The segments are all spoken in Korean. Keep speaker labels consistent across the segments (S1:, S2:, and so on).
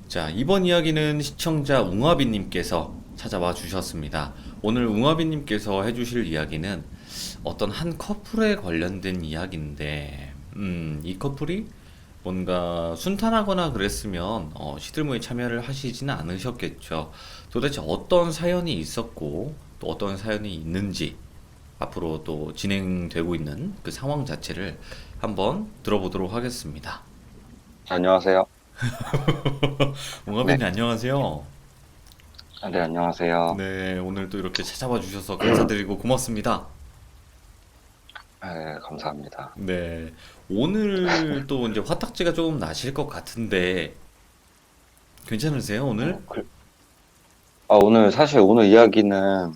S1: 자, 이번 이야기는 시청자 웅화빈님께서 찾아와 주셨습니다. 오늘 웅화빈님께서 해주실 이야기는 어떤 한 커플에 관련된 이야기인데, 이 커플이 뭔가 순탄하거나 그랬으면 시들모에 참여를 하시지는 않으셨겠죠. 도대체 어떤 사연이 있었고, 또 어떤 사연이 있는지, 앞으로 또 진행되고 있는 그 상황 자체를 한번 들어보도록 하겠습니다.
S2: 안녕하세요. 네,
S1: 웅화빈님 안녕하세요.
S2: 네, 안녕하세요.
S1: 네, 오늘 또 이렇게 찾아와 주셔서 감사드리고 고맙습니다.
S2: 네, 감사합니다.
S1: 네, 오늘 또 이제 화딱지가 조금 나실 것 같은데 괜찮으세요, 오늘?
S2: 어, 오늘, 사실 오늘 이야기는,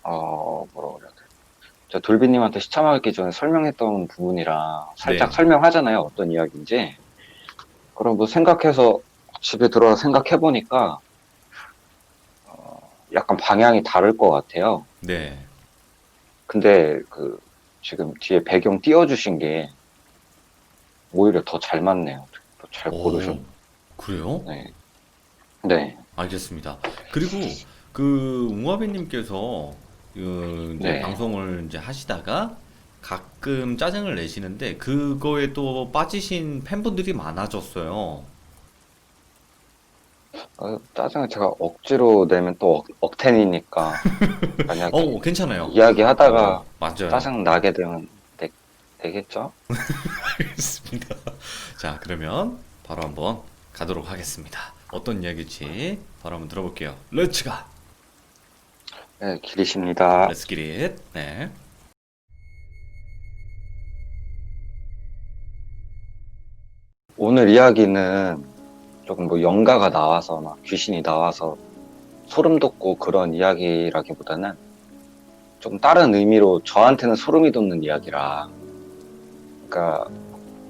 S2: 뭐라고 그래야 돼. 저 돌비님한테 시참하기 전에 설명했던 부분이라 살짝
S1: 네.
S2: 설명하잖아요. 어떤 이야기인지. 그럼 뭐 생각해서 집에 들어와 생각해보니까, 약간 방향이 다를 것 같아요.
S1: 네.
S2: 근데 지금 뒤에 배경 띄워주신 게 오히려 더 잘 맞네요. 더 잘 고르셨네.
S1: 오, 그래요?
S2: 네. 네.
S1: 알겠습니다. 그리고 그 웅화빈님께서 그 이제
S2: 네.
S1: 방송을 이제 하시다가 가끔 짜증을 내시는데 그거에 또 빠지신 팬분들이 많아졌어요.
S2: 짜증을 제가 억지로 내면 또 억텐이니까 만약에
S1: 괜찮아요.
S2: 이야기하다가
S1: 맞아요.
S2: 짜증 나게 되겠죠?
S1: 알겠습니다. 자, 그러면 바로 한번 가도록 하겠습니다. 어떤 이야기일지 바로 한번 들어볼게요. 렛츠가!
S2: 네, 길이십니다.
S1: 렛츠 기릿. 네.
S2: 오늘 이야기는 조금 뭐 영가가 나와서 막 귀신이 나와서 소름 돋고 그런 이야기라기보다는 좀 다른 의미로 저한테는 소름이 돋는 이야기라. 그러니까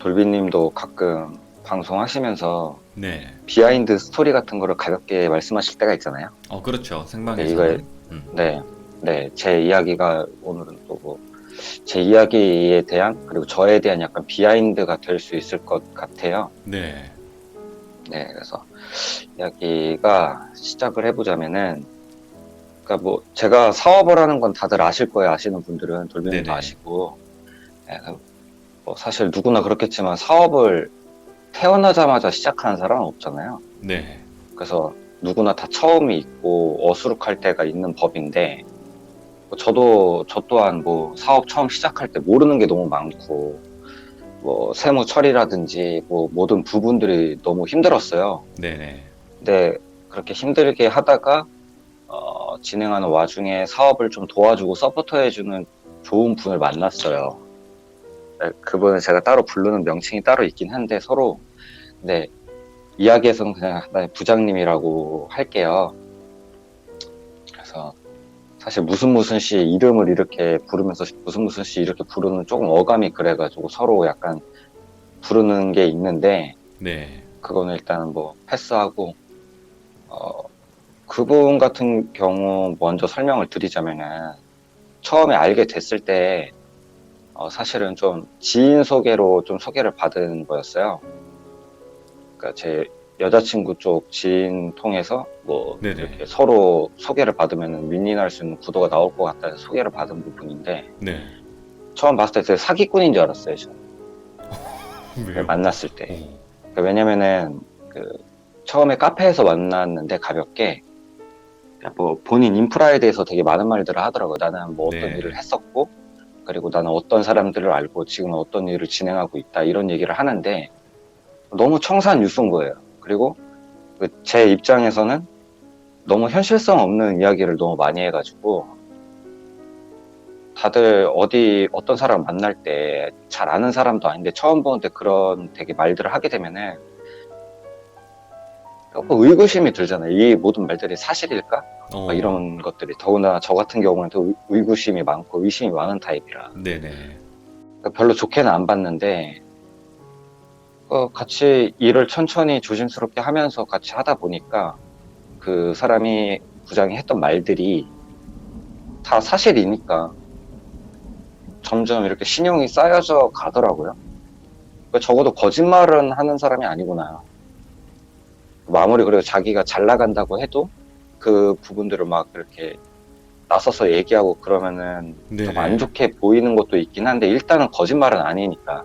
S2: 돌비님도 가끔 방송하시면서
S1: 네.
S2: 비하인드 스토리 같은 거를 가볍게 말씀하실 때가 있잖아요.
S1: 그렇죠.
S2: 근데 이거
S1: 생방에서는.
S2: 네, 네, 제 이야기가 오늘은 또 뭐, 제 이야기에 대한, 그리고 저에 대한 약간 비하인드가 될 수 있을 것 같아요.
S1: 네.
S2: 네, 그래서 이야기가 시작을 해보자면은, 그러니까 뭐, 제가 사업을 하는 건 다들 아실 거예요. 아시는 분들은, 돌비님도
S1: 네네.
S2: 아시고. 네, 뭐 사실 누구나 그렇겠지만 사업을 태어나자마자 시작하는 사람은 없잖아요.
S1: 네.
S2: 그래서 누구나 다 처음이 있고 어수룩할 때가 있는 법인데, 저 또한 뭐 사업 처음 시작할 때 모르는 게 너무 많고, 뭐 세무 처리라든지 뭐 모든 부분들이 너무 힘들었어요.
S1: 네네.
S2: 근데 그렇게 힘들게 하다가, 진행하는 와중에 사업을 좀 도와주고 서포터해주는 좋은 분을 만났어요. 네, 그분은 제가 따로 부르는 명칭이 따로 있긴 한데 서로, 근데 이야기에서는 그냥 부장님이라고 할게요. 그래서 사실 무슨 씨 이름을 이렇게 부르면서 무슨 씨 이렇게 부르는 조금 어감이 그래가지고 서로 약간 부르는 게 있는데,
S1: 네.
S2: 그거는 일단 뭐 패스하고, 어, 그분 같은 경우 먼저 설명을 드리자면은 처음에 알게 됐을 때, 사실은 좀 지인 소개로 좀 소개를 받은 거였어요. 그러니까 제 여자친구 쪽 지인 통해서 뭐
S1: 네네.
S2: 이렇게 서로 소개를 받으면 윈윈할 수 있는 구도가 나올 것 같다 해서 소개를 받은 부분인데,
S1: 네.
S2: 처음 봤을 때 되게 사기꾼인 줄 알았어요, 저는.
S1: 왜요?
S2: 만났을 때.
S1: 오.
S2: 그러니까 왜냐면은 그 처음에 카페에서 만났는데 가볍게 뭐 본인 인프라에 대해서 되게 많은 말들을 하더라고요. 나는 뭐 어떤 일을
S1: 네.
S2: 했었고, 그리고 나는 어떤 사람들을 알고 지금 어떤 일을 진행하고 있다, 이런 얘기를 하는데 너무 청산 유수인 거예요. 그리고 제 입장에서는 너무 현실성 없는 이야기를 너무 많이 해가지고, 다들 어떤 사람 만날 때 잘 아는 사람도 아닌데 처음 보는데 그런 되게 말들을 하게 되면은 조금 의구심이 들잖아요. 이 모든 말들이 사실일까? 막
S1: 어.
S2: 이런 것들이, 더구나 저 같은 경우는 또 의구심이 많고 의심이 많은 타입이라
S1: 네네.
S2: 그러니까 별로 좋게는 안 봤는데, 같이 일을 천천히 조심스럽게 하면서 같이 하다 보니까 그 사람이 부장이 했던 말들이 다 사실이니까 점점 이렇게 신용이 쌓여져 가더라고요. 그러니까 적어도 거짓말은 하는 사람이 아니구나. 아무리 그래도 자기가 잘 나간다고 해도 그 부분들을 막 그렇게 나서서 얘기하고 그러면은 좀 안
S1: 네네.
S2: 좋게 보이는 것도 있긴 한데 일단은 거짓말은 아니니까.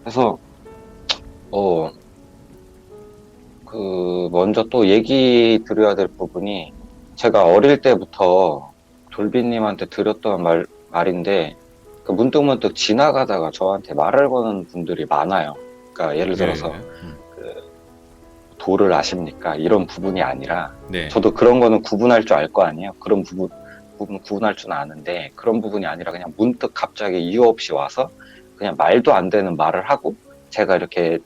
S2: 그래서 어, 먼저 또 얘기 드려야 될 부분이 제가 어릴 때부터 돌비님한테 드렸던 말인데 그 문득문득 지나가다가 저한테 말을 거는 분들이 많아요. 그러니까 예를
S1: 네.
S2: 들어서 도를 아십니까? 이런 부분이 아니라
S1: 네.
S2: 저도 그런 거는 구분할 줄 알 거 아니에요. 그런 부분 구분할 줄 아는데 그런 부분이 아니라 그냥 문득 갑자기 이유 없이 와서 그냥 말도 안 되는 말을 하고 제가 이렇게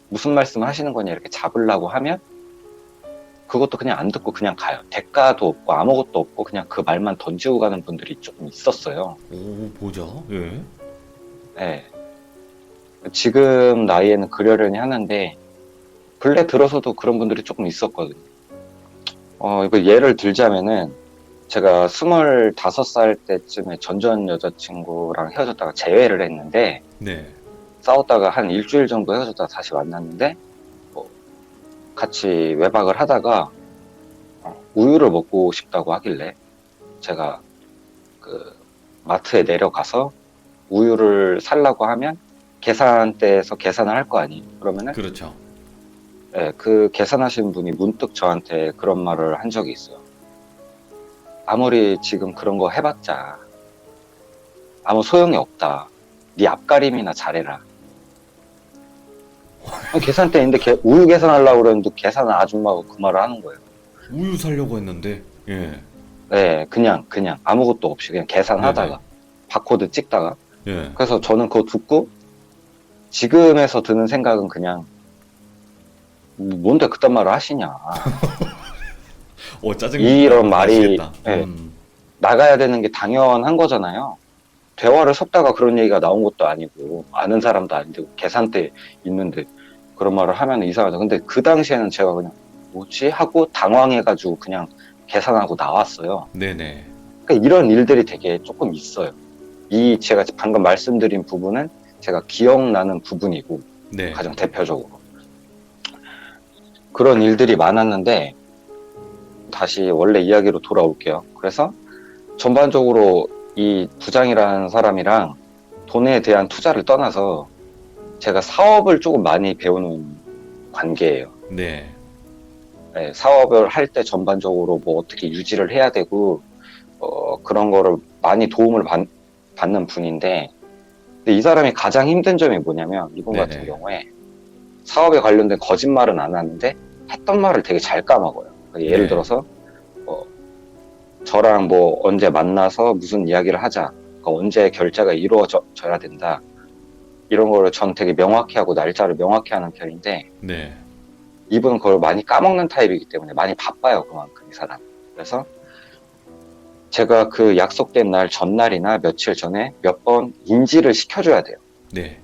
S2: 무슨 말씀을 하시는 거냐 이렇게 잡으려고 하면 그것도 그냥 안 듣고 그냥 가요. 대가도 없고 아무것도 없고 그냥 그 말만 던지고 가는 분들이 조금 있었어요.
S1: 오, 보자. 예.
S2: 네. 지금 나이에는 그러려니 하는데 근래 들어서도 그런 분들이 조금 있었거든요. 이거 예를 들자면은 제가 25살 때쯤에 전전 여자친구랑 헤어졌다가 재회를 했는데
S1: 네.
S2: 싸웠다가 한 일주일 정도 헤어졌다가 다시 만났는데 뭐 같이 외박을 하다가 우유를 먹고 싶다고 하길래 제가 그 마트에 내려가서 우유를 살라고 하면 계산대에서 계산을 할 거 아니에요. 그러면은
S1: 그렇죠.
S2: 네, 그 계산하시는 분이 문득 저한테 그런 말을 한 적이 있어요. 아무리 지금 그런 거 해봤자 아무 소용이 없다. 네 앞가림이나 잘해라. 계산대인데 우유 계산하려고 그랬는데 계산은 아줌마가 그 말을 하는 거예요.
S1: 우유 사려고 했는데. 예.
S2: 네, 그냥 아무것도 없이 그냥 계산하다가
S1: 네네.
S2: 바코드 찍다가
S1: 예.
S2: 그래서 저는 그거 듣고 지금에서 드는 생각은 그냥 뭔데 그딴 말을 하시냐.
S1: 짜증.
S2: 이런 말이
S1: 나시겠다.
S2: 네, 나가야 되는 게 당연한 거잖아요. 대화를 섞다가 그런 얘기가 나온 것도 아니고 아는 사람도 아닌데 계산대 있는데 그런 말을 하면 이상하죠. 근데 그 당시에는 제가 그냥 뭐지 하고 당황해가지고 그냥 계산하고 나왔어요.
S1: 네네.
S2: 그러니까 이런 일들이 되게 조금 있어요. 이 제가 방금 말씀드린 부분은 제가 기억나는 부분이고
S1: 네.
S2: 가장 대표적으로 그런 일들이 많았는데 다시 원래 이야기로 돌아올게요. 그래서 전반적으로 이 부장이라는 사람이랑 돈에 대한 투자를 떠나서 제가 사업을 조금 많이 배우는 관계예요.
S1: 네.
S2: 네, 사업을 할 때 전반적으로 뭐 어떻게 유지를 해야 되고 그런 거를 많이 도움을 받는 분인데 근데 이 사람이 가장 힘든 점이 뭐냐면 이분
S1: 네네.
S2: 같은 경우에 사업에 관련된 거짓말은 안 하는데 했던 말을 되게 잘 까먹어요. 그러니까 예를
S1: 네.
S2: 들어서 저랑 뭐 언제 만나서 무슨 이야기를 하자. 그러니까 언제 결제가 이루어져야 된다. 이런 거를 전 되게 명확히 하고 날짜를 명확히 하는 편인데
S1: 네.
S2: 이분은 그걸 많이 까먹는 타입이기 때문에 많이 바빠요. 그만큼 이 사람. 그래서 제가 그 약속된 날 전날이나 며칠 전에 몇 번 인지를 시켜줘야 돼요.
S1: 네.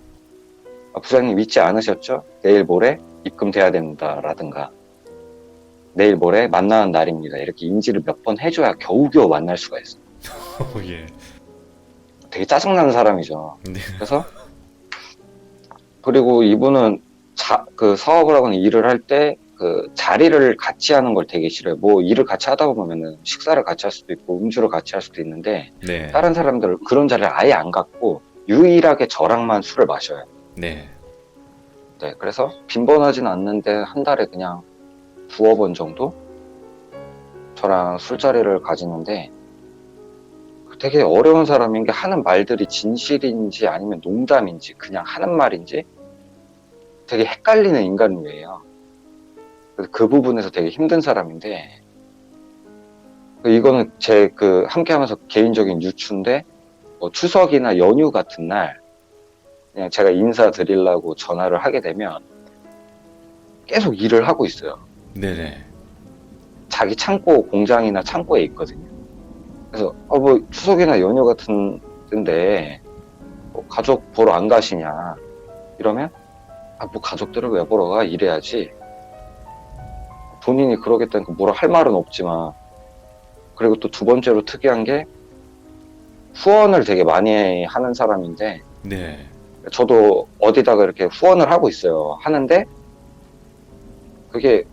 S2: 부장님 잊지 않으셨죠? 내일 모레 입금돼야 된다라든가 내일 모레 만나는 날입니다. 이렇게 인지를 몇 번 해줘야 겨우겨우 만날 수가 있어요.
S1: 예.
S2: 되게 짜증나는 사람이죠.
S1: 네.
S2: 그래서 그리고 이분은 그 사업을 하거나 일을 할 때 그 자리를 같이 하는 걸 되게 싫어요. 뭐 일을 같이 하다 보면은 식사를 같이 할 수도 있고 음주를 같이 할 수도 있는데
S1: 네.
S2: 다른 사람들은 그런 자리를 아예 안 갖고 유일하게 저랑만 술을 마셔요.
S1: 네.
S2: 네, 그래서 빈번하진 않는데 한 달에 그냥 두어 번 정도 저랑 술자리를 가지는데 되게 어려운 사람인 게 하는 말들이 진실인지 아니면 농담인지 그냥 하는 말인지 되게 헷갈리는 인간이에요. 그래서 그 부분에서 되게 힘든 사람인데 이거는 제 그 함께하면서 개인적인 유추인데 뭐 추석이나 연휴 같은 날 그냥 제가 인사드리려고 전화를 하게 되면 계속 일을 하고 있어요.
S1: 네네.
S2: 자기 창고 공장이나 창고에 있거든요. 그래서 뭐 추석이나 연휴 같은 때인데 뭐 가족 보러 안 가시냐 이러면 뭐 가족들을 왜 보러 가 이래야지. 본인이 그러겠다니까 뭐라 할 말은 없지만 그리고 또 두 번째로 특이한 게 후원을 되게 많이 하는 사람인데
S1: 네.
S2: 저도 어디다가 이렇게 후원을 하고 있어요. 하는데 그게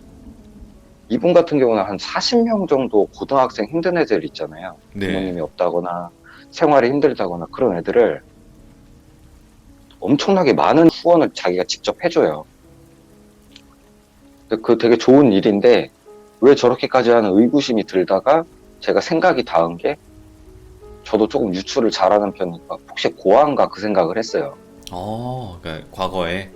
S2: 이분 같은 경우는 한 40명 정도 고등학생 힘든 애들 있잖아요.
S1: 네.
S2: 부모님이 없다거나 생활이 힘들다거나 그런 애들을 엄청나게 많은 후원을 자기가 직접 해줘요. 근데 그 되게 좋은 일인데 왜 저렇게까지 하는 의구심이 들다가 제가 생각이 닿은 게 저도 조금 유출을 잘하는 편이니까 혹시 고아인가 그 생각을 했어요.
S1: 그러니까 과거에.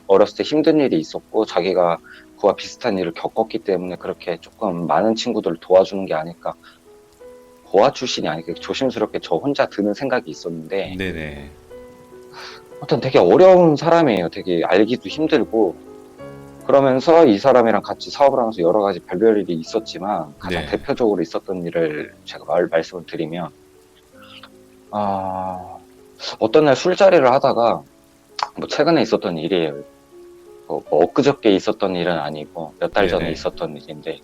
S2: 어렸을 때 힘든 일이 있었고 자기가 그와 비슷한 일을 겪었기 때문에 그렇게 조금 많은 친구들을 도와주는 게 아닐까. 고아 출신이 아니까 조심스럽게 저 혼자 드는 생각이 있었는데
S1: 네네.
S2: 어떤 되게 어려운 사람이에요. 되게 알기도 힘들고 그러면서 이 사람이랑 같이 사업을 하면서 여러 가지 별별 일이 있었지만 가장
S1: 네.
S2: 대표적으로 있었던 일을 제가 말씀을 드리면 어떤 날 술자리를 하다가 뭐 최근에 있었던 일이에요. 뭐 엊그저께 있었던 일은 아니고 몇 달 전에
S1: 네네.
S2: 있었던 일인데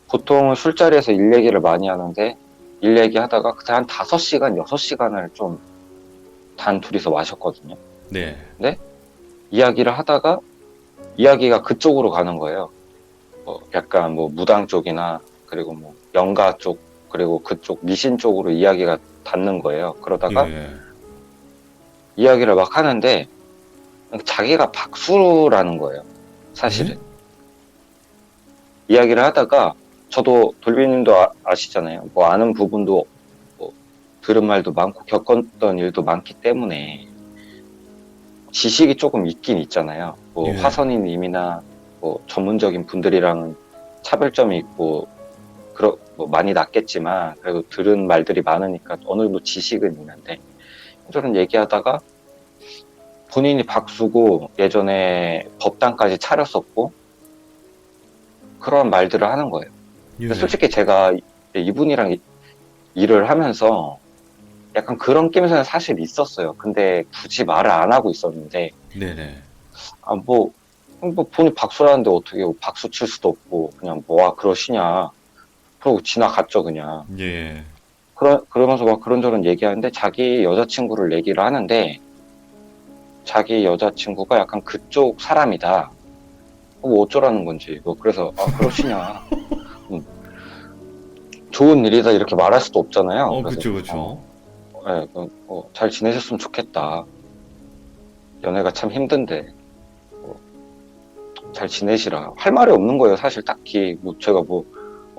S2: 보통 술자리에서 일 얘기를 많이 하는데 일 얘기하다가 그때 한 5시간, 6시간을 좀 단 둘이서 마셨거든요.
S1: 네.
S2: 이야기를 하다가 이야기가 그쪽으로 가는 거예요. 약간 뭐 무당 쪽이나 그리고 뭐 영가 쪽 그리고 그쪽 미신 쪽으로 이야기가 닿는 거예요. 그러다가
S1: 예.
S2: 이야기를 막 하는데 자기가 박수라는 거예요. 사실은.
S1: 네?
S2: 이야기를 하다가 저도 돌비님도 아시잖아요. 뭐 아는 부분도 뭐 들은 말도 많고 겪었던 일도 많기 때문에 지식이 조금 있긴 있잖아요. 뭐
S1: 예.
S2: 화선이님이나 뭐 전문적인 분들이랑은 차별점이 있고 뭐 많이 낮겠지만 그래도 들은 말들이 많으니까 어느 정도 지식은 있는데 저는 얘기하다가 본인이 박수고 예전에 법당까지 차렸었고 그런 말들을 하는 거예요.
S1: 예.
S2: 근데 솔직히 제가 이분이랑 일을 하면서 약간 그런 낌새는 사실 있었어요. 근데 굳이 말을 안 하고 있었는데
S1: 네네.
S2: 뭐 본인 박수라는데 어떻게 박수 칠 수도 없고 그냥 뭐야 그러시냐 그러고 지나갔죠 그냥.
S1: 예.
S2: 그러면서 막 그런저런 얘기하는데 자기 여자친구를 얘기를 하는데 자기 여자친구가 약간 그쪽 사람이다. 뭐 어쩌라는 건지. 뭐 그래서 그러시냐. 좋은 일이다 이렇게 말할 수도 없잖아요. 그래서,
S1: 그쵸, 그쵸.
S2: 예, 잘 지내셨으면 좋겠다. 연애가 참 힘든데 잘 지내시라. 할 말이 없는 거예요. 사실 딱히 뭐 제가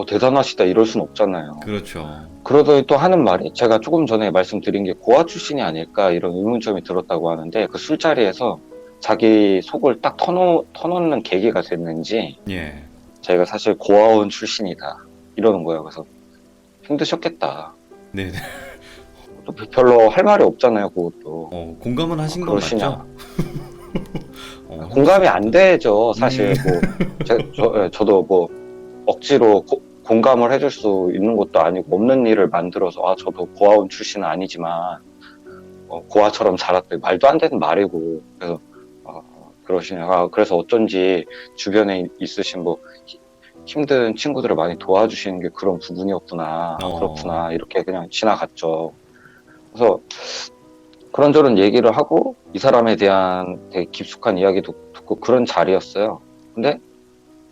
S2: 대단하시다 이럴 순 없잖아요.
S1: 그렇죠.
S2: 그러더니 또 하는 말이 제가 조금 전에 말씀드린 게 고아 출신이 아닐까 이런 의문점이 들었다고 하는데 그 술자리에서 자기 속을 딱 터놓는 계기가 됐는지
S1: 예.
S2: 자기가 사실 고아원 출신이다 이러는 거예요. 그래서 힘드셨겠다.
S1: 네네.
S2: 또 별로 할 말이 없잖아요. 그것도.
S1: 공감은 하신 건
S2: 그러시냐.
S1: 맞죠?
S2: 공감이 안 되죠. 사실 저도 뭐 억지로 공감을 해줄 수 있는 것도 아니고 없는 일을 만들어서 저도 고아원 출신은 아니지만 고아처럼 자랐다 말도 안 되는 말이고 그래서 그러시냐. 그래서 어쩐지 주변에 있으신 뭐 힘든 친구들을 많이 도와주시는 게 그런 부분이었구나. 그렇구나 이렇게 그냥 지나갔죠. 그래서 그런저런 얘기를 하고 이 사람에 대한 되게 깊숙한 이야기도 듣고 그런 자리였어요. 근데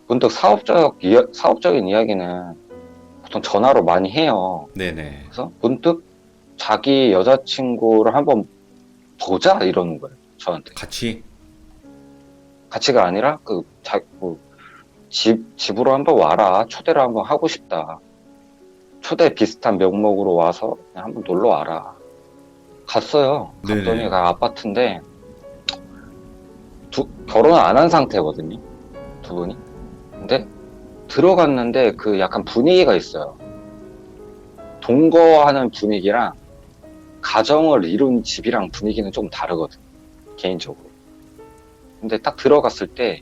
S2: 문득 사업적인 이야기는 보통 전화로 많이 해요.
S1: 네네.
S2: 그래서 문득 자기 여자친구를 한번 보자 이러는 거예요. 저한테. 같이가 아니라 집으로 한번 와라. 초대를 한번 하고 싶다. 초대 비슷한 명목으로 와서 그냥 한번 놀러 와라. 갔어요. 갔더니
S1: 네네.
S2: 그 아파트인데 결혼을 안 한 상태거든요. 두 분이. 근데 들어갔는데 그 약간 분위기가 있어요. 동거하는 분위기랑 가정을 이룬 집이랑 분위기는 좀 다르거든요. 개인적으로. 근데 딱 들어갔을 때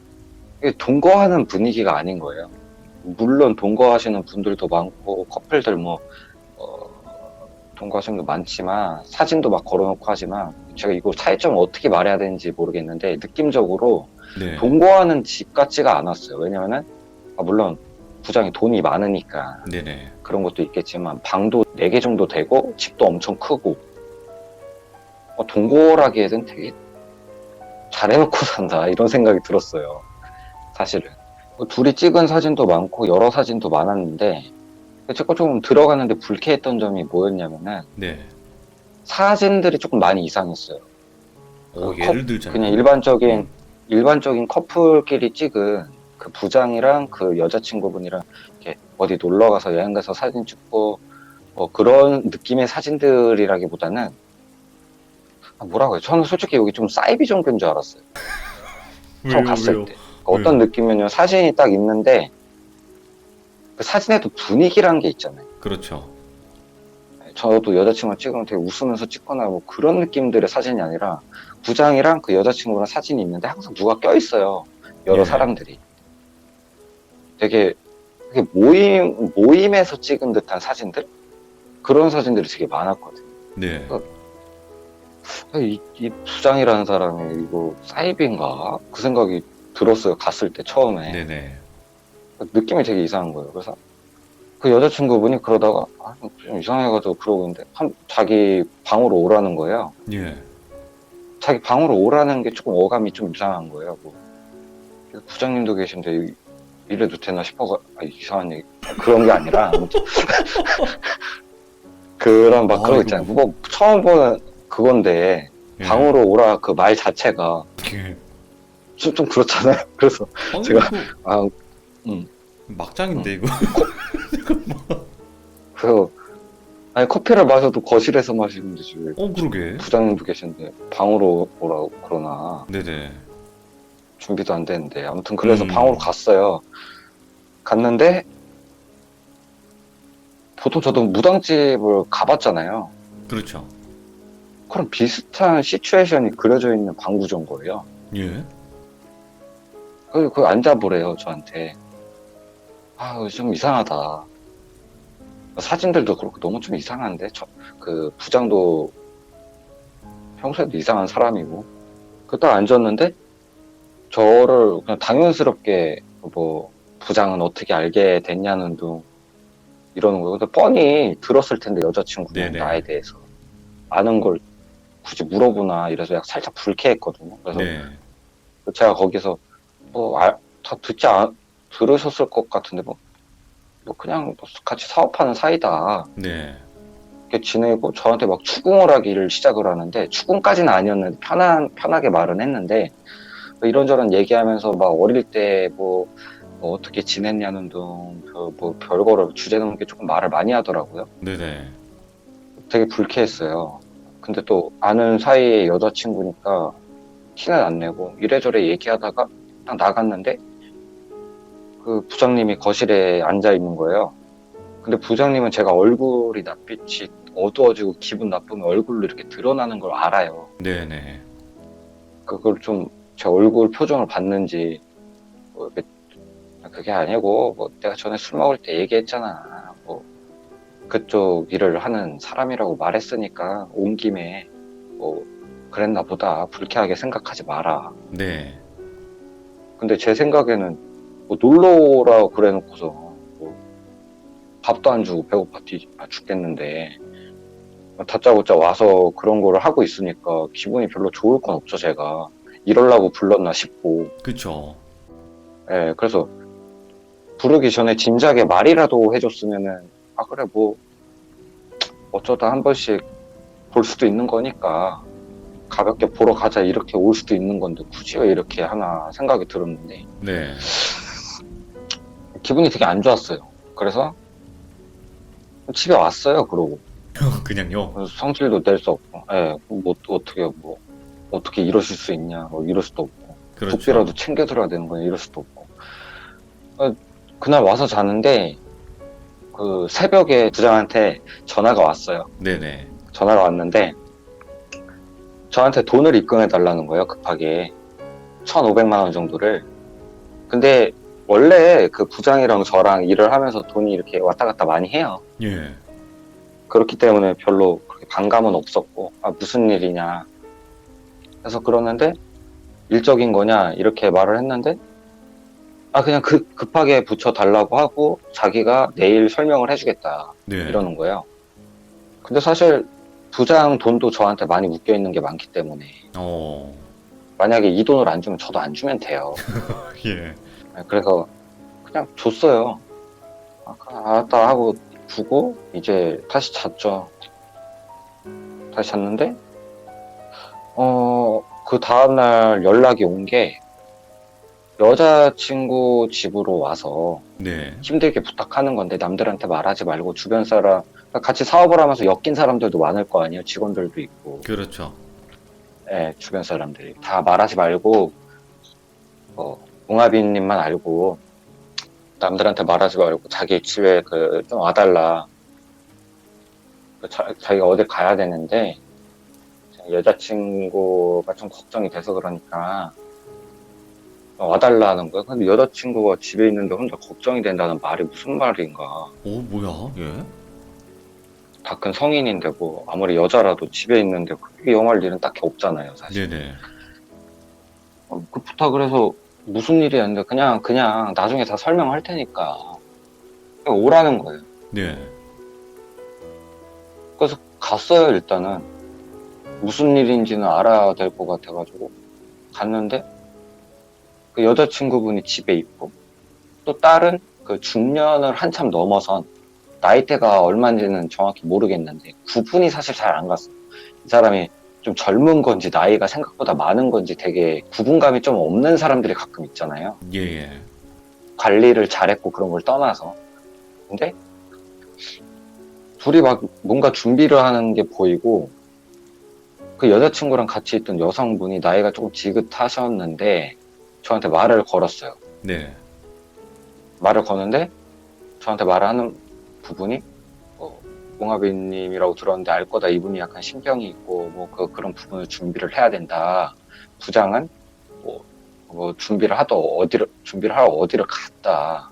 S2: 이게 동거하는 분위기가 아닌 거예요. 물론 동거하시는 분들도 많고 커플들 동거하시는 분도 많지만 사진도 막 걸어놓고 하지만 제가 이거 차이점을 어떻게 말해야 되는지 모르겠는데 느낌적으로
S1: 네.
S2: 동거하는 집 같지가 않았어요. 왜냐면은 물론 부장이 돈이 많으니까
S1: 네네.
S2: 그런 것도 있겠지만 방도 4개 정도 되고 집도 엄청 크고 동거라기에는 되게 잘 해놓고 산다 이런 생각이 들었어요. 사실은. 둘이 찍은 사진도 많고 여러 사진도 많았는데 제가 좀 들어가는데 불쾌했던 점이 뭐였냐면은
S1: 네.
S2: 사진들이 조금 많이 이상했어요.
S1: 예를 들자면
S2: 그냥
S1: 음.
S2: 일반적인 커플끼리 찍은 그 부장이랑 그 여자친구분이랑 이렇게 어디 놀러 가서 여행 가서 사진 찍고 그런 느낌의 사진들이라기보다는 뭐라고 해요? 저는 솔직히 여기 좀 사이비 종교인 줄 알았어요. 처음 갔을 때. 어떤 느낌이냐면 사진이 딱 있는데 그 사진에도 분위기란 게 있잖아요.
S1: 그렇죠.
S2: 저도 여자친구랑 찍으면 되게 웃으면서 찍거나 뭐 그런 느낌들의 사진이 아니라 부장이랑 그 여자친구랑 사진이 있는데 항상 누가 껴있어요. 여러
S1: 예.
S2: 사람들이. 되게 모임에서 찍은 듯한 사진들? 그런 사진들이 되게 많았거든요.
S1: 네.
S2: 이 부장이라는 사람이 이거 사이비인가? 그 생각이 들었어요. 갔을 때 처음에.
S1: 네네.
S2: 느낌이 되게 이상한 거예요. 그래서 그 여자친구분이 그러다가 좀 이상해가지고 그러고 있는데 자기 방으로 오라는 거예요.
S1: 예.
S2: 자기 방으로 오라는 게 조금 어감이 좀 이상한 거예요. 뭐 부장님도 계신데 이래도 되나 싶어가 이상한 얘기 그런 게 아니라 아무튼 그런 막 그런 거 있잖아요. 뭐 처음 보는 그건데
S1: 예.
S2: 방으로 오라 그 말 자체가
S1: 예.
S2: 좀 그렇잖아요. 그래서 제가
S1: 막장인데 이거.
S2: 그래서 아니 커피를 마셔도 거실에서 마시는 데지 왜
S1: 그러게.
S2: 부장님도 계신데 방으로 오라고 그러나
S1: 네네.
S2: 준비도 안 되는데 아무튼 그래서 방으로 갔어요. 갔는데 보통 저도 무당집을 가봤잖아요.
S1: 그렇죠.
S2: 그럼 비슷한 시츄에이션이 그려져 있는 방 구조인 거예요.
S1: 예.
S2: 그 앉아보래요 저한테. 좀 이상하다. 사진들도 그렇고 너무 좀 이상한데 그 부장도 평소에도 이상한 사람이고 딱 앉았는데 저를 그냥 당연스럽게 뭐 부장은 어떻게 알게 됐냐는 둥 이러는 거예요. 근데 뻔히 들었을 텐데 여자친구는
S1: 네네.
S2: 나에 대해서 아는 걸 굳이 물어보나 이래서 약간 살짝 불쾌했거든요. 그래서
S1: 네.
S2: 제가 거기서 다 들으셨을 것 같은데 뭐 그냥 같이 사업하는 사이다.
S1: 네.
S2: 이렇게 지내고 저한테 막 추궁을 하기를 시작을 하는데 추궁까지는 아니었는데 편하게 말은 했는데 이런저런 얘기하면서 막 어릴 때 뭐 어떻게 지냈냐는 둥 뭐 별거를 주제 넘게 조금 말을 많이 하더라고요.
S1: 네네.
S2: 되게 불쾌했어요. 근데 또 아는 사이의 여자친구니까 티는 안 내고 이래저래 얘기하다가 딱 나갔는데 그 부장님이 거실에 앉아 있는 거예요. 근데 부장님은 제가 얼굴이 낯빛이 어두워지고 기분 나쁘면 얼굴로 이렇게 드러나는 걸 알아요.
S1: 네네.
S2: 그걸 좀 제 얼굴 표정을 봤는지 그게 아니고 뭐 내가 전에 술 먹을 때 얘기했잖아. 뭐 그쪽 일을 하는 사람이라고 말했으니까 온 김에 뭐 그랬나 보다. 불쾌하게 생각하지 마라.
S1: 네.
S2: 근데 제 생각에는 뭐 놀러 오라고 그래 놓고서 뭐 밥도 안 주고 배고파 죽겠는데 다짜고짜 와서 그런 거를 하고 있으니까 기분이 별로 좋을 건 없죠. 제가 이러려고 불렀나 싶고.
S1: 그쵸.
S2: 예, 그래서 부르기 전에 진작에 말이라도 해줬으면은 그래 뭐 어쩌다 한 번씩 볼 수도 있는 거니까 가볍게 보러 가자 이렇게 올 수도 있는 건데 굳이 왜 이렇게 하나 생각이 들었는데
S1: 네.
S2: 기분이 되게 안 좋았어요. 그래서 집에 왔어요. 그러고
S1: 그냥요.
S2: 성질도 낼 수 없고, 뭐 어떻게 이러실 수 있냐, 뭐 이럴 수도 없고,
S1: 그렇죠.
S2: 국비라도 챙겨들어야 되는 거냐 이럴 수도 없고. 그날 와서 자는데 그 새벽에 부장한테 전화가 왔어요.
S1: 네네.
S2: 전화가 왔는데 저한테 돈을 입금해 달라는 거예요. 급하게 1,500만 원 정도를. 근데 원래 그 부장이랑 저랑 일을 하면서 돈이 이렇게 왔다 갔다 많이 해요.
S1: 예.
S2: 그렇기 때문에 별로 그렇게 반감은 없었고 무슨 일이냐 해서 그러는데 일적인 거냐 이렇게 말을 했는데 그냥 급하게 붙여달라고 하고 자기가 내일 설명을 해주겠다
S1: 네.
S2: 이러는 거예요. 근데 사실 부장 돈도 저한테 많이 묶여있는 게 많기 때문에 만약에 이 돈을 안 주면 저도 안 주면 돼요.
S1: 예.
S2: 그래서 그냥 줬어요. 알았다 하고 주고 이제 다시 잤죠. 다시 잤는데 그 다음날 연락이 온 게 여자친구 집으로 와서
S1: 네.
S2: 힘들게 부탁하는 건데 남들한테 말하지 말고 주변 사람 같이 사업을 하면서 엮인 사람들도 많을 거 아니에요. 직원들도 있고
S1: 그렇죠.
S2: 주변 사람들이 다 말하지 말고 웅아비님만 알고 남들한테 말하지 말고 자기 집에 좀 와달라. 자기가 어딜 가야 되는데 여자친구가 좀 걱정이 돼서 그러니까 와달라는 거야. 근데 여자친구가 집에 있는데 혼자 걱정이 된다는 말이 무슨 말인가.
S1: 오, 뭐야? 예.
S2: 다 큰 성인인데 뭐 아무리 여자라도 집에 있는데 그렇게 영할 일은 딱히 없잖아요, 사실.
S1: 네네.
S2: 그 부탁을 해서 무슨 일이 했는데 그냥 나중에 다 설명할 테니까 그냥 오라는 거예요.
S1: 네.
S2: 그래서 갔어요. 일단은 무슨 일인지는 알아야 될 것 같아가지고 갔는데 그 여자친구분이 집에 있고 또 다른 그 중년을 한참 넘어선 나이대가 얼마인지는 정확히 모르겠는데 구분이 사실 잘 안 갔어요. 이 사람이 좀 젊은 건지 나이가 생각보다 많은 건지 되게 구분감이 좀 없는 사람들이 가끔 있잖아요.
S1: 예, 예.
S2: 관리를 잘했고 그런 걸 떠나서. 근데 둘이 막 뭔가 준비를 하는 게 보이고 그 여자친구랑 같이 있던 여성분이 나이가 조금 지긋하셨는데 저한테 말을 걸었어요.
S1: 네.
S2: 말을 거는데 저한테 말을 하는 부분이 봉하빈님이라고 들었는데 알 거다. 이분이 약간 신병이 있고 뭐 그런 부분을 준비를 해야 된다. 부장은 뭐 준비를 하러 어디를 갔다.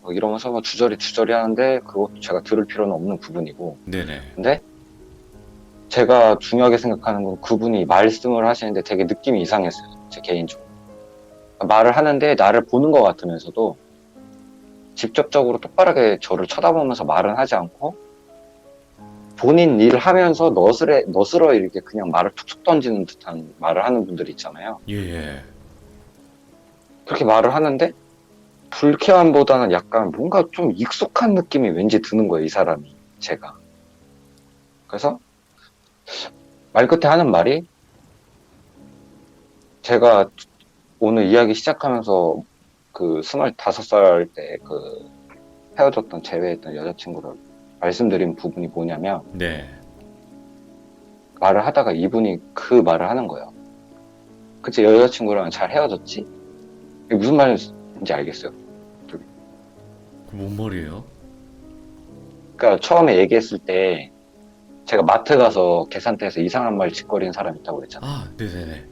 S2: 뭐 이러면서 뭐 주저리 하는데 그것도 제가 들을 필요는 없는 부분이고.
S1: 네네.
S2: 근데 제가 중요하게 생각하는 건 그분이 말씀을 하시는데 되게 느낌이 이상했어요. 제 개인적으로. 말을 하는데 나를 보는 것 같으면서도 직접적으로 똑바르게 저를 쳐다보면서 말은 하지 않고 본인 일 하면서 너스러 이렇게 그냥 말을 툭툭 던지는 듯한 말을 하는 분들이 있잖아요.
S1: 예, 예.
S2: 그렇게 말을 하는데 불쾌함보다는 약간 뭔가 좀 익숙한 느낌이 왠지 드는 거예요. 이 사람이 제가. 그래서 말 끝에 하는 말이 제가 오늘 이야기 시작하면서 그 25살 때 그 헤어졌던 재회했던 여자친구를 말씀드린 부분이 뭐냐면
S1: 네.
S2: 말을 하다가 이분이 그 말을 하는 거예요. 그치, 여자친구랑 잘 헤어졌지? 이게 무슨 말인지 알겠어요?
S1: 그 뭔 말이에요?
S2: 그러니까 처음에 얘기했을 때 제가 마트 가서 계산대에서 이상한 말 짓거리는 사람 있다고 그랬잖아요.
S1: 아, 네네네.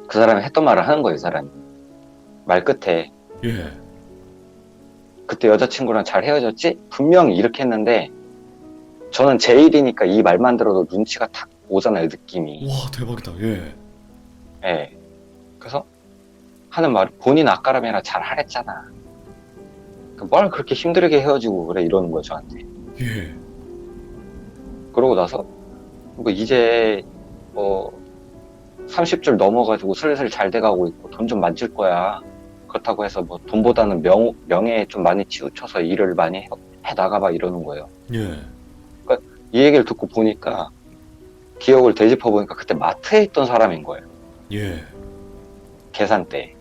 S2: 그 사람이 했던 말을 하는 거예요, 이 사람이. 말 끝에
S1: 예.
S2: 그때 여자친구랑 잘 헤어졌지? 분명히 이렇게 했는데 저는 제 일이니까 이 말만 들어도 눈치가 탁 오잖아요, 느낌이.
S1: 와, 대박이다. 예.
S2: 예. 그래서 하는 말이 본인 아까라면 잘 하랬잖아. 뭘 그렇게 힘들게 헤어지고 그래 이러는 거예요, 저한테.
S1: 예.
S2: 그러고 나서 뭐 이제 30줄 넘어가지고 슬슬 잘 돼가고 있고 돈 좀 만질 거야. 그렇다고 해서 뭐 돈보다는 명예에 좀 많이 치우쳐서 일을 많이 해 나가봐 이러는 거예요.
S1: 예.
S2: 이 얘기를 듣고 보니까 기억을 되짚어 보니까 그때 마트에 있던 사람인 거예요.
S1: 예.
S2: 계산대.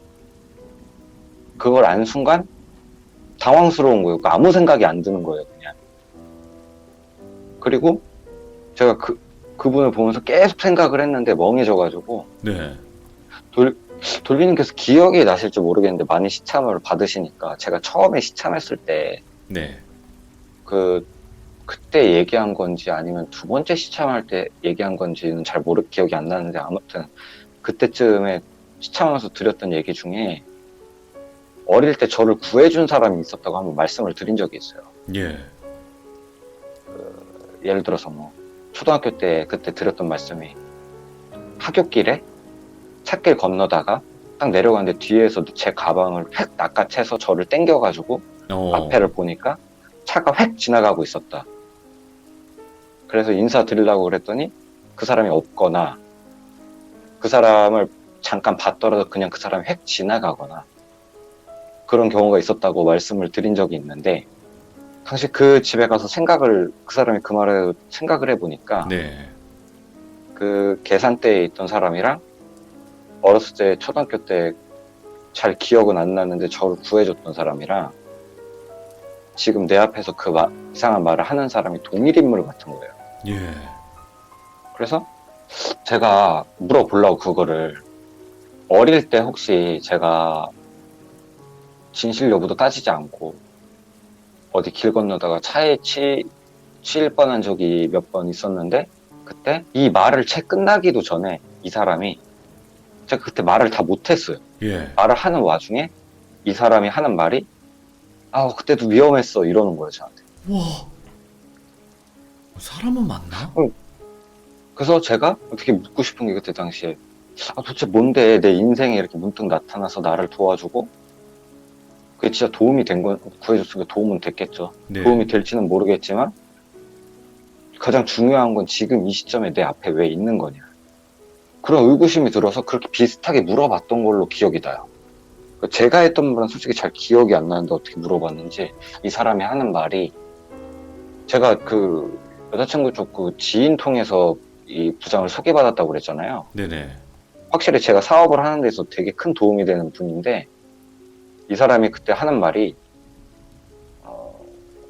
S2: 그걸 안 순간 당황스러운 거예요. 아무 생각이 안 드는 거예요, 그냥. 그리고 제가 그분을 보면서 계속 생각을 했는데 멍해져가지고
S1: 네.
S2: 돌비님께서 기억이 나실지 모르겠는데 많이 시참을 받으시니까 제가 처음에 시참했을 때
S1: 네.
S2: 그때 얘기한 건지 아니면 두 번째 시참할 때 얘기한 건지는 잘 기억이 안 나는데 아무튼 그때쯤에 시참하면서 드렸던 얘기 중에 어릴 때 저를 구해준 사람이 있었다고 한번 말씀을 드린 적이 있어요.
S1: 예.
S2: 예를 들어서 뭐 초등학교 때 그때 드렸던 말씀이 하굣길에 찻길 건너다가 딱 내려가는데 뒤에서 제 가방을 획 낚아채서 저를 땡겨가지고 앞에를 보니까 차가 획 지나가고 있었다. 그래서 인사드리려고 그랬더니 그 사람이 없거나 그 사람을 잠깐 봤더라도 그냥 그 사람이 획 지나가거나 그런 경우가 있었다고 말씀을 드린 적이 있는데, 당시 그 집에 가서 그 사람이 그 말을 생각을 해보니까,
S1: 네.
S2: 그 계산대에 있던 사람이랑 어렸을 때 초등학교 때 잘 기억은 안 나는데 저를 구해줬던 사람이랑 지금 내 앞에서 그 이상한 말을 하는 사람이 동일 인물 같은 거예요.
S1: 예.
S2: 그래서 제가 물어보려고 그거를, 어릴 때 혹시 제가 진실 여부도 따지지 않고 어디 길 건너다가 차에 치일 뻔한 적이 몇 번 있었는데, 그때 이 말을 채 끝나기도 전에 이 사람이, 제가 그때 말을 다 못했어요.
S1: 예.
S2: 말을 하는 와중에 이 사람이 하는 말이, 아 그때도 위험했어, 이러는 거예요, 저한테.
S1: 와. 사람은 맞나?
S2: 그래서 제가 어떻게 묻고 싶은 게, 그때 당시에 도대체 뭔데 내 인생에 이렇게 문득 나타나서 나를 도와주고, 그게 진짜 도움이 된 건, 구해줬으니까 도움은 됐겠죠.
S1: 네.
S2: 도움이 될지는 모르겠지만 가장 중요한 건 지금 이 시점에 내 앞에 왜 있는 거냐, 그런 의구심이 들어서 그렇게 비슷하게 물어봤던 걸로 기억이 나요. 제가 했던 말은 솔직히 잘 기억이 안 나는데 어떻게 물어봤는지, 이 사람이 하는 말이, 제가 그 여자친구 쪽 그 지인 통해서 이 부장을 소개받았다고 그랬잖아요.
S1: 네네.
S2: 확실히 제가 사업을 하는 데서 되게 큰 도움이 되는 분인데, 이 사람이 그때 하는 말이,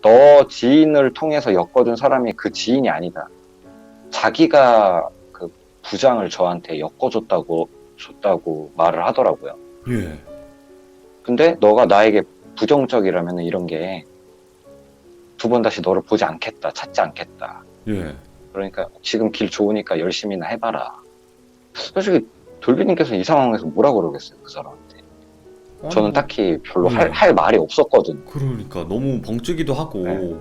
S2: 너 지인을 통해서 엮어준 사람이 그 지인이 아니다. 자기가 그 부장을 저한테 줬다고 말을 하더라고요.
S1: 예.
S2: 근데 너가 나에게 부정적이라면 이런 게 두 번 다시 너를 보지 않겠다, 찾지 않겠다.
S1: 예.
S2: 그러니까 지금 길 좋으니까 열심히나 해봐라. 솔직히 돌비님께서 이 상황에서 뭐라 그러겠어요, 그 사람한테.
S1: 아니,
S2: 저는
S1: 뭐,
S2: 딱히 별로
S1: 네.
S2: 할 말이 없었거든요.
S1: 그러니까 너무 벙찌기도 하고
S2: 네.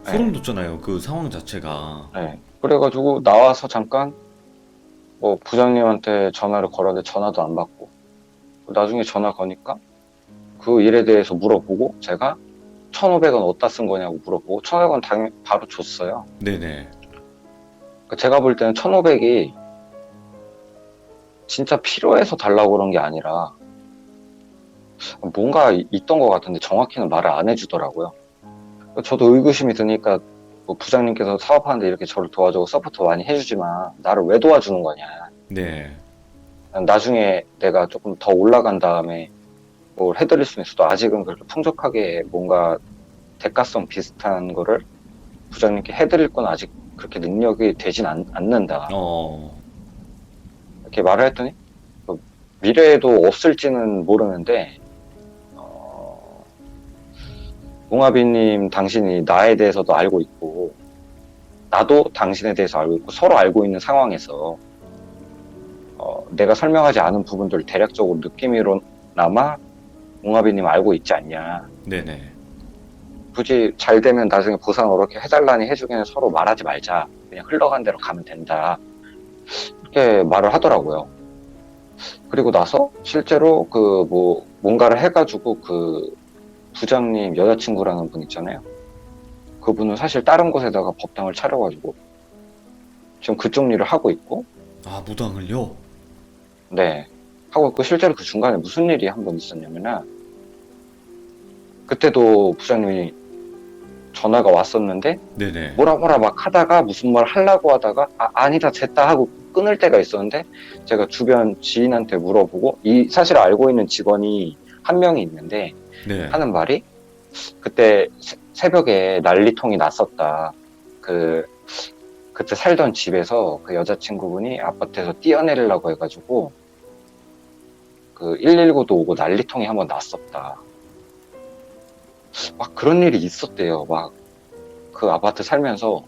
S1: 소름 돋잖아요. 그 상황 자체가.
S2: 네. 그래가지고 나와서 잠깐 뭐 부장님한테 전화를 걸었는데 전화도 안 받고, 나중에 전화 거니까 그 일에 대해서 물어보고, 제가 1,500원 어디다 쓴 거냐고 물어보고 1,500원 당연히 바로 줬어요.
S1: 네네.
S2: 그러니까 제가 볼 때는 1,500이 진짜 필요해서 달라고 그런 게 아니라 뭔가 있던 것 같은데 정확히는 말을 안 해주더라고요. 저도 의구심이 드니까, 뭐 부장님께서 사업하는데 이렇게 저를 도와주고 서포트 많이 해주지만 나를 왜 도와주는 거냐,
S1: 네.
S2: 나중에 내가 조금 더 올라간 다음에 뭘 해드릴 수는 있어도 아직은 그렇게 풍족하게 뭔가 대가성 비슷한 거를 부장님께 해드릴 건 아직 그렇게 능력이 되진 않는다, 이렇게 말을 했더니, 미래에도 없을지는 모르는데, 웅아비님, 당신이 나에 대해서도 알고 있고 나도 당신에 대해서 알고 있고 서로 알고 있는 상황에서 내가 설명하지 않은 부분들 대략적으로 느낌으로나마 웅아비님 알고 있지 않냐.
S1: 네네.
S2: 굳이 잘 되면 나중에 보상 이렇게 해달라니 해주기는 서로 말하지 말자. 그냥 흘러간 대로 가면 된다. 이렇게 말을 하더라고요. 그리고 나서 실제로 뭔가를 해가지고 그 부장님 여자친구라는 분 있잖아요. 그분은 사실 다른 곳에다가 법당을 차려가지고 지금 그쪽 일을 하고 있고,
S1: 아, 무당을요?
S2: 네, 하고 있고, 실제로 그 중간에 무슨 일이 한 번 있었냐면은, 그때도 부장님이 전화가 왔었는데
S1: 네네.
S2: 뭐라 막 하다가 무슨 말 하려고 하다가 아니다 됐다 하고 끊을 때가 있었는데, 제가 주변 지인한테 물어보고, 사실 알고 있는 직원이 한 명이 있는데
S1: 네.
S2: 하는 말이, 그때 새벽에 난리통이 났었다. 그때 살던 집에서 그 여자친구분이 아파트에서 뛰어내리려고 해가지고 그 119도 오고 난리통이 한번 났었다. 막 그런 일이 있었대요. 막 그 아파트 살면서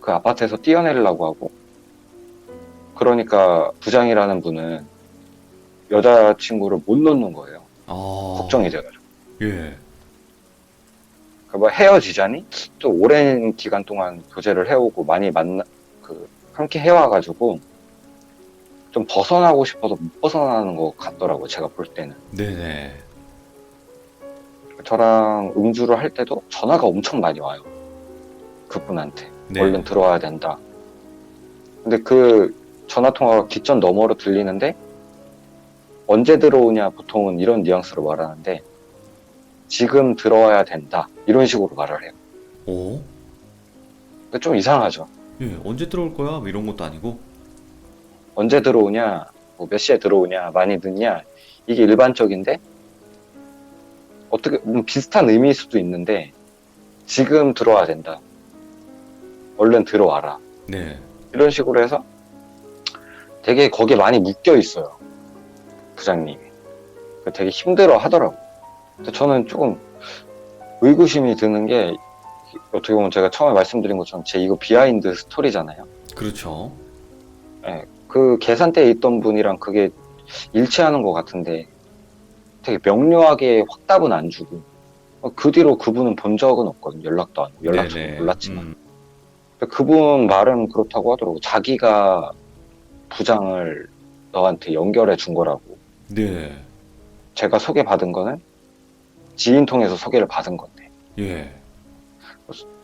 S2: 그 아파트에서 뛰어내리려고 하고, 그러니까 부장이라는 분은 여자친구를 못 놓는 거예요. 걱정이 돼가지고.
S1: 예.
S2: 뭐 헤어지자니 또 오랜 기간 동안 교제를 해오고 많이 함께 해와가지고 좀 벗어나고 싶어도 못 벗어나는 것 같더라고요, 제가 볼 때는.
S1: 네네.
S2: 저랑 음주를 할 때도 전화가 엄청 많이 와요, 그분한테.
S1: 네.
S2: 얼른 들어와야 된다. 근데 그 전화 통화가 귓전 너머로 들리는데 언제 들어오냐 보통은 이런 뉘앙스로 말하는데 지금 들어와야 된다 이런 식으로 말을 해요.
S1: 오?
S2: 그러니까 좀 이상하죠.
S1: 예, 언제 들어올 거야? 뭐 이런 것도 아니고.
S2: 언제 들어오냐, 뭐 몇 시에 들어오냐, 많이 늦냐 이게 일반적인데 어떻게 비슷한 의미일 수도 있는데 지금 들어와야 된다. 얼른 들어와라.
S1: 네.
S2: 이런 식으로 해서 되게 거기에 많이 묶여 있어요. 부장님이. 되게 힘들어 하더라고요. 근데 저는 조금 의구심이 드는 게 어떻게 보면 제가 처음에 말씀드린 것처럼 제 이거 비하인드 스토리잖아요.
S1: 그렇죠.
S2: 예, 그 계산대에 있던 분이랑 그게 일치하는 것 같은데 되게 명료하게 확답은 안 주고 그 뒤로 그분은 본 적은 없거든요. 연락도 안 하고 연락처도
S1: 네네.
S2: 몰랐지만 근데 그분 말은 그렇다고 하더라고. 자기가 부장을 너한테 연결해 준 거라고.
S1: 네.
S2: 제가 소개받은 거는 지인 통해서 소개를 받은 건데
S1: 예.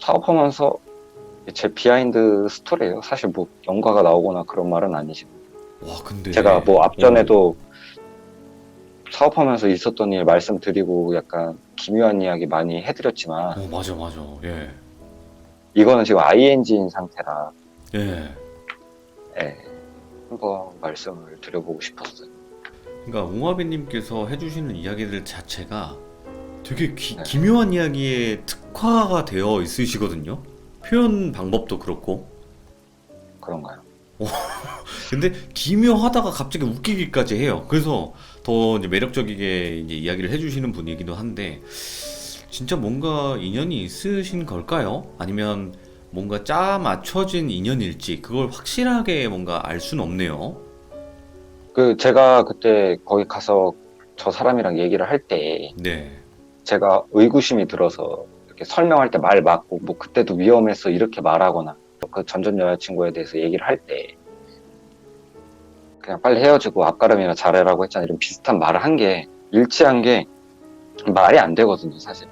S2: 사업하면서 제 비하인드 스토리예요. 사실 뭐 연가가 나오거나 그런 말은 아니지만
S1: 와, 근데.
S2: 제가 뭐 앞전에도 사업하면서 있었던 일 말씀드리고 약간 기묘한 이야기 많이 해드렸지만
S1: 맞아, 맞아. 예.
S2: 이거는 지금 ING인 상태라
S1: 예.
S2: 예, 한번 말씀을 드려보고 싶었어요.
S1: 그러니까 웅화비님께서 해주시는 이야기들 자체가 되게
S2: 네.
S1: 기묘한 이야기에 특화가 되어 있으시거든요. 표현 방법도 그렇고.
S2: 그런가요?
S1: 근데 기묘하다가 갑자기 웃기기까지 해요. 그래서 더 이제 매력적이게 이제 이야기를 해주시는 분이기도 한데, 진짜 뭔가 인연이 있으신 걸까요? 아니면 뭔가 짜 맞춰진 인연일지 그걸 확실하게 뭔가 알 수는 없네요.
S2: 그 제가 그때 거기 가서 저 사람이랑 얘기를 할 때
S1: 네.
S2: 제가 의구심이 들어서 이렇게 설명할 때 말 맞고 뭐 그때도 위험했어 이렇게 말하거나 그 전전 여자친구에 대해서 얘기를 할 때 그냥 빨리 헤어지고 앞가름이나 잘해라고 했잖아 이런 비슷한 말을 한 게 일치한 게 말이 안 되거든요 사실.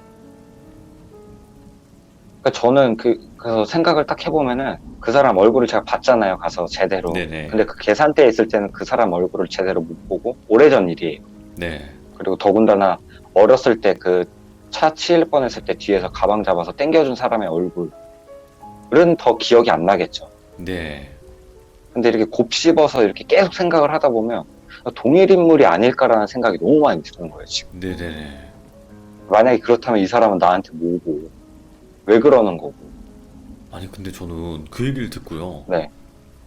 S2: 그러니까 저는 그래서 생각을 딱 해보면은 그 사람 얼굴을 제가 봤잖아요 가서 제대로.
S1: 네네.
S2: 근데 그 계산대에 있을 때는 그 사람 얼굴을 제대로 못 보고 오래전 일이에요.
S1: 네.
S2: 그리고 더군다나 어렸을 때 그 차 치일 뻔했을 때 뒤에서 가방 잡아서 당겨준 사람의 얼굴은 더 기억이 안 나겠죠.
S1: 네.
S2: 근데 이렇게 곱씹어서 이렇게 계속 생각을 하다 보면 동일 인물이 아닐까라는 생각이 너무 많이 드는 거예요 지금.
S1: 네네네.
S2: 만약에 그렇다면 이 사람은 나한테 뭐고 왜 그러는 거고.
S1: 아니 근데 저는 그 얘기를 듣고요.
S2: 네.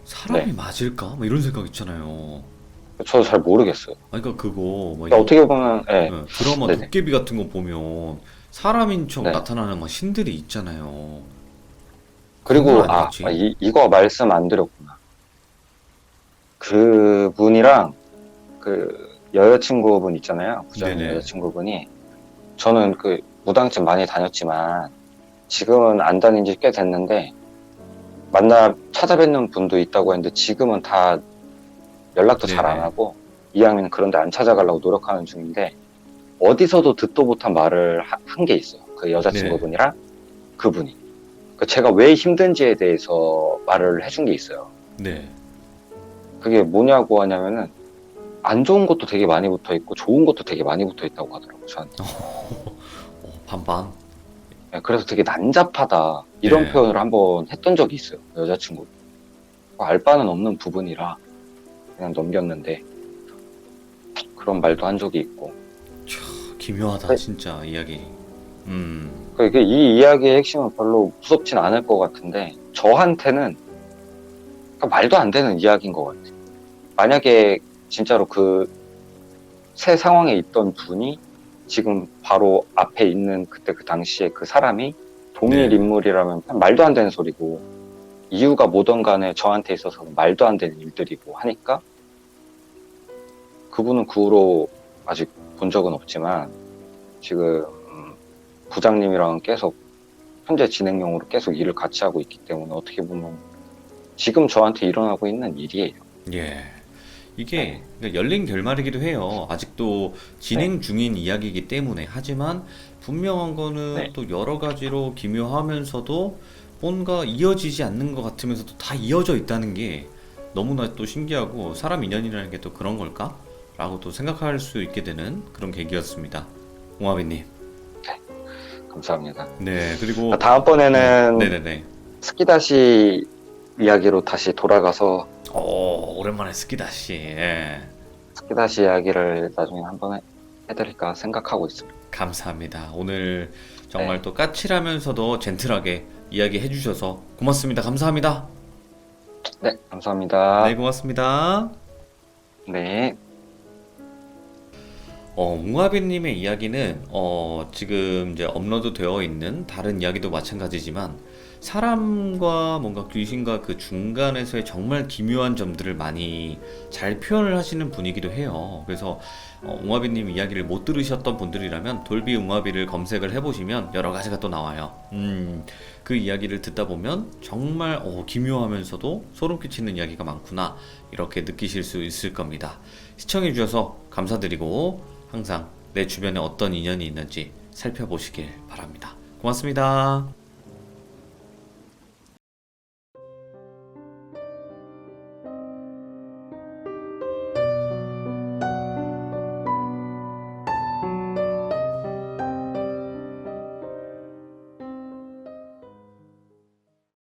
S1: 사람이 맞을까? 뭐 이런 생각 있잖아요.
S2: 저도 잘 모르겠어요.
S1: 아니, 그러니까 그거 뭐
S2: 그러니까 어떻게 보면 예.
S1: 드라마
S2: 네네.
S1: 도깨비 같은 거 보면 사람인 척
S2: 네.
S1: 나타나는 막 신들이 있잖아요.
S2: 그리고
S1: 그건 아니겠지?
S2: 이거 말씀 안 드렸구나. 그 분이랑 그 여자친구분 있잖아요. 부장님
S1: 네네.
S2: 여자친구분이 저는 그 무당집 많이 다녔지만 지금은 안 다닌 지 꽤 됐는데 찾아뵙는 분도 있다고 했는데 지금은 다 연락도 잘 안
S1: 네네.
S2: 하고 이왕이면 그런 데 안 찾아가려고 노력하는 중인데 어디서도 듣도 못한 말을 한 게 있어요. 그 여자친구분이랑 그분이. 제가 왜 힘든지에 대해서 말을 해준 게 있어요.
S1: 네.
S2: 그게 뭐냐고 하냐면은 안 좋은 것도 되게 많이 붙어 있고 좋은 것도 되게 많이 붙어 있다고 하더라고요. 저한테.
S1: 반반.
S2: 네, 그래서 되게 난잡하다 이런
S1: 네.
S2: 표현을 한번 했던 적이 있어요. 여자친구. 알 바는 없는 부분이라 그냥 넘겼는데 그런 말도 한 적이 있고.
S1: 기묘하다
S2: 네.
S1: 진짜 이야기.
S2: 그러니까 이 이야기의 핵심은 별로 무섭진 않을 것 같은데 저한테는 그러니까 말도 안 되는 이야기인 것 같아요. 만약에 진짜로 그 새 상황에 있던 분이 지금 바로 앞에 있는 그때 그 당시에 그 사람이 동일
S1: 네.
S2: 인물이라면 말도 안 되는 소리고 이유가 뭐든 간에 저한테 있어서는 말도 안 되는 일들이고 하니까 그분은 그 후로 아직 본 적은 없지만 지금 부장님이랑 계속 현재 진행형으로 계속 일을 같이 하고 있기 때문에 어떻게 보면 지금 저한테 일어나고 있는 일이에요.
S1: 예. 이게 그러니까 열린 결말이기도 해요. 아직도 진행 중인 이야기이기 때문에. 하지만 분명한 거는
S2: 네.
S1: 또 여러 가지로 기묘하면서도 뭔가 이어지지 않는 것 같으면서도 다 이어져 있다는 게 너무나 또 신기하고 사람 인연이라는 게 또 그런 걸까? 라고 또 생각할 수 있게 되는 그런 계기였습니다. 웅아비님.
S2: 감사합니다.
S1: 네, 그리고
S2: 다음번에는
S1: 네네네.
S2: 스키다시 이야기로 다시 돌아가서
S1: 오랜만에 스키다시. 예.
S2: 스키다시 이야기를 나중에 한번 해드릴까 생각하고 있습니다.
S1: 감사합니다. 오늘 정말
S2: 네.
S1: 또 까칠하면서도 젠틀하게 이야기해 주셔서 고맙습니다. 감사합니다.
S2: 네, 감사합니다.
S1: 네, 고맙습니다.
S2: 네.
S1: 웅아비님의 이야기는 지금 이제 업로드 되어 있는 다른 이야기도 마찬가지지만 사람과 뭔가 귀신과 그 중간에서의 정말 기묘한 점들을 많이 잘 표현을 하시는 분이기도 해요. 그래서 웅아비님 이야기를 못 들으셨던 분들이라면 돌비 웅아비를 검색을 해보시면 여러 가지가 또 나와요. 그 이야기를 듣다 보면 정말 기묘하면서도 소름 끼치는 이야기가 많구나 이렇게 느끼실 수 있을 겁니다. 시청해 주셔서 감사드리고 항상 내 주변에 어떤 인연이 있는지 살펴보시길 바랍니다. 고맙습니다.